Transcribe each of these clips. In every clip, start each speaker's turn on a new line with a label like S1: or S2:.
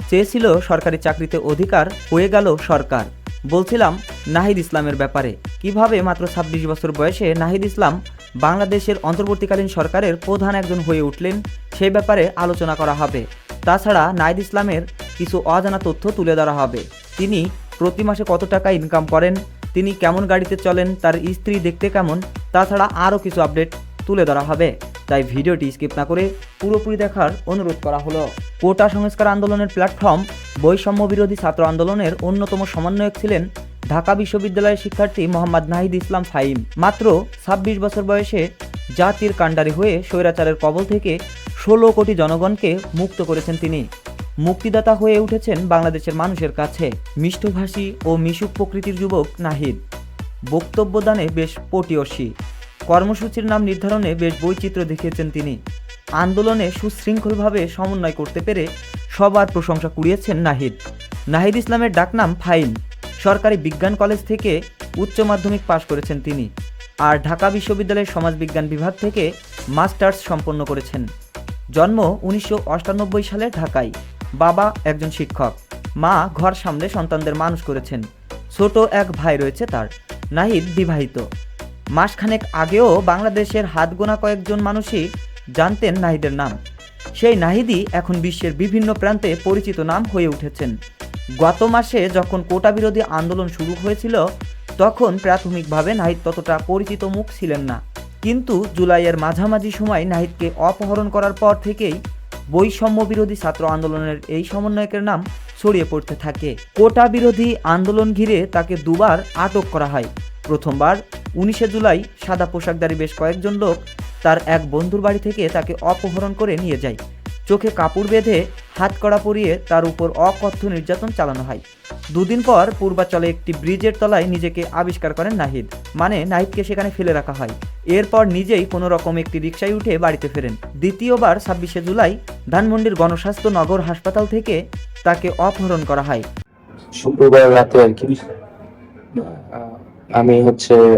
S1: চেয়েছিল সরকারি চাকরিতে অধিকার, হয়ে গেল সরকার। বলছিলাম নাহিদ ইসলামের ব্যাপারে, কিভাবে মাত্র ২৬ বছর বয়সে নাহিদ ইসলাম বাংলাদেশের অন্তর্বর্তীকালীন সরকারের প্রধান একজন হয়ে উঠলেন, সেই ব্যাপারে আলোচনা করা হবে। তাছাড়া নাহিদ ইসলামের কিছু অজানা তথ্য তুলে ধরা হবে। তিনি প্রতি মাসে কত টাকা ইনকাম করেন, তিনি কেমন গাড়িতে চলেন, তার স্ত্রী দেখতে কেমন, তাছাড়া আরও কিছু আপডেট তুলে ধরা হবে। তাই ভিডিওটি স্কিপ না করে পুরোপুরি দেখার অনুরোধ করা হলো। কোটা সংস্কার আন্দোলনের প্ল্যাটফর্ম বৈষম্য বিরোধী ছাত্র আন্দোলনের অন্যতম সমন্বয়ক ছিলেন ঢাকা বিশ্ববিদ্যালয়ের শিক্ষার্থী মোহাম্মদ নাহিদ ইসলাম ফাহিম। মাত্র ২৬ বছর বয়সে জাতির কাণ্ডারি হয়ে স্বৈরাচারের কবল থেকে ১৬ কোটি জনগণকে মুক্ত করেছেন তিনি। মুক্তিদাতা হয়ে উঠেছেন বাংলাদেশের মানুষের কাছে। মিষ্টভাষী ও মিশুক প্রকৃতির যুবক নাহিদ বক্তব্য দানে বেশ পটীয়সী, কর্মসূচির নাম নির্ধারণে বেশ বৈচিত্র্য দেখিয়েছেন তিনি। আন্দোলনে সুশৃঙ্খলভাবে সমন্বয় করতে পেরে সবার প্রশংসা কুড়িয়েছেন নাহিদ। নাহিদ ইসলামের ডাকনাম ফাহিম। সরকারি বিজ্ঞান কলেজ থেকে উচ্চ মাধ্যমিক পাশ করেছেন তিনি, আর ঢাকা বিশ্ববিদ্যালয়ের সমাজবিজ্ঞান বিভাগ থেকে মাস্টার্স সম্পন্ন করেছেন। জন্ম ১৯৯৮ সালে ঢাকায়। বাবা একজন শিক্ষক, মা ঘর সামলে সন্তানদের মানুষ করেছেন। ছোট এক ভাই রয়েছে তার। নাহিদ বিবাহিত। মাসখানেক আগেও বাংলাদেশের হাতগোনা কয়েকজন মানুষই জানতেন নাহিদের নাম। সেই নাহিদই এখন বিশ্বের বিভিন্ন প্রান্তে পরিচিত নাম হয়ে উঠেছেন। গত মাসে যখন কোটা বিরোধী আন্দোলন শুরু হয়েছিল, তখন প্রাথমিকভাবে নাহিদ ততটা পরিচিত মুখ ছিলেন না। কিন্তু জুলাইয়ের মাঝামাঝি সময় নাহিদকে অপহরণ করার পর থেকেই বৈষম্য বিরোধী ছাত্র আন্দোলনের এই সমন্বয়কের নাম ছড়িয়ে পড়তে থাকে। কোটা বিরোধী আন্দোলন ঘিরে তাকে দুবার আটক করা হয়। প্রথমবার ১৯শে জুলাই সাদা পোশাকধারী বেশ কয়েকজন লোক তার এক বন্ধুর বাড়ি থেকে তাকে অপহরণ করে নিয়ে যায়। চোখে কাপড় বেঁধে হাতকড়া পরিয়ে তার উপর অকথ্য নির্যাতন চালানো হয়। দুদিন পর পূর্বাচলে একটি ব্রিজের তলায় নিজেকে আবিষ্কার করেন নাহিদ। মানে নাহিদকে সেখানে ফেলে রাখা হয়। এরপর নিজেই কোনো রকম একটি রিকশায় উঠে বাড়িতে ফেরেন। দ্বিতীয়বার ২৬শে জুলাই ধানমন্ডির গণস্বাস্থ্য নগর হাসপাতাল থেকে তাকে অপহরণ করা হয়।
S2: শুক্রবার রাতে আর কি আমি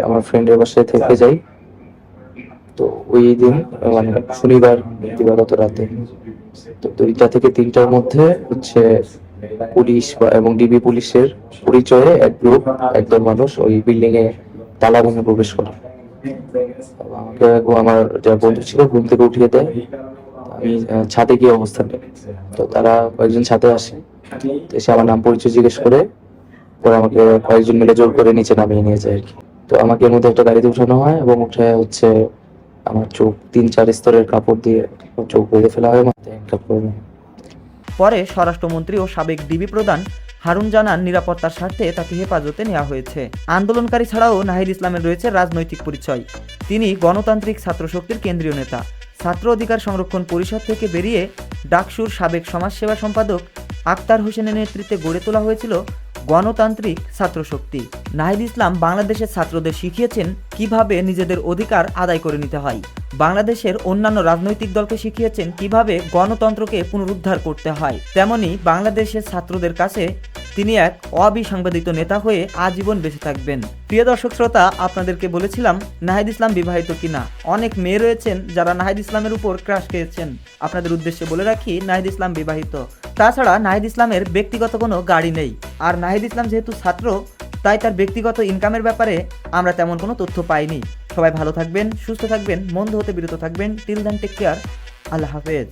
S2: আমার ফ্রেন্ডের বাসায় থেকে যাই। তো ওই দিন মানে শনিবার দিবাগত রাতে তো ২টা থেকে ৩টার মধ্যে পুলিশ এবং ডিবি পুলিশের পরিচয়ে এক গ্রুপ একদল মানুষ ওই বিল্ডিং এ তালা ভেঙে প্রবেশ করে। আমাকে আমার যা বন্ধু ছিল ঘুম থেকে উঠিয়ে দেয়। আমি ছাদে গিয়ে অবস্থান নেই। তো তারা কয়েকজন ছাদে আসে, এসে আমার নাম পরিচয় জিজ্ঞেস করে পরে আমাকে কয়েকজন মিলে জোর করে নিচে নামিয়ে নিয়ে যায় আর কি। তো আমাকে এর মধ্যে একটা গাড়িতে উঠানো হয় এবং উঠে আমার চোখ ৩-৪ স্তরের কাপড় দিয়ে চোখ বেঁধে ফেলা হয়, মাথায় হ্যান্ডকাপ করে।
S1: পরে স্বরাষ্ট্রমন্ত্রী ও সাবেক ডিবি প্রধান হারুন জানান নিরাপত্তার স্বার্থে তাকে হেফাজতে নেওয়া হয়েছে। আন্দোলনকারী ছাড়াও নাহিদ ইসলামের রয়েছে রাজনৈতিক পরিচয়। তিনি গণতান্ত্রিক ছাত্র শক্তির কেন্দ্রীয় নেতা। ছাত্র অধিকার সংরক্ষণ পরিষদ থেকে বেরিয়ে ডাকসুর সাবেক সমাজসেবা সম্পাদক আক্তার হোসেনের নেতৃত্বে গড়ে তোলা হয়েছিল গণতান্ত্রিক ছাত্র শক্তি। নাহিদ ইসলাম বাংলাদেশের ছাত্রদের শিখিয়েছেন কিভাবে নিজেদের অধিকার আদায় করে নিতে হয়। বাংলাদেশের অন্যান্য রাজনৈতিক দলকে শিখিয়েছেন কিভাবে গণতন্ত্রকে পুনরুদ্ধার করতে হয়। তেমনি বাংলাদেশের ছাত্রদের কাছে তিনি এক অবিসংবাদিত নেতা হয়ে আজীবন বেঁচে থাকবেন। প্রিয় দর্শক শ্রোতা, আপনাদেরকে বলেছিলাম নাহিদ ইসলাম বিবাহিত কিনা। অনেক মেয়ে রয়েছেন যারা নাহিদ ইসলামের উপর ক্রাশ খেয়েছেন। আপনাদের উদ্দেশ্যে বলে রাখি, নাহিদ ইসলাম বিবাহিত। তাছাড়া নাহিদ ইসলামের ব্যক্তিগত কোনো গাড়ি নেই। আর নাহিদ ইসলাম যেহেতু ছাত্র, তাই তার ব্যক্তিগত ইনকামের ব্যাপারে আমরা তেমন কোনো তথ্য পাইনি। সবাই ভালো থাকবেন, সুস্থ থাকবেন, মন্দ হতে বিরত থাকবেন। Till then take care. Allah হাফেজ।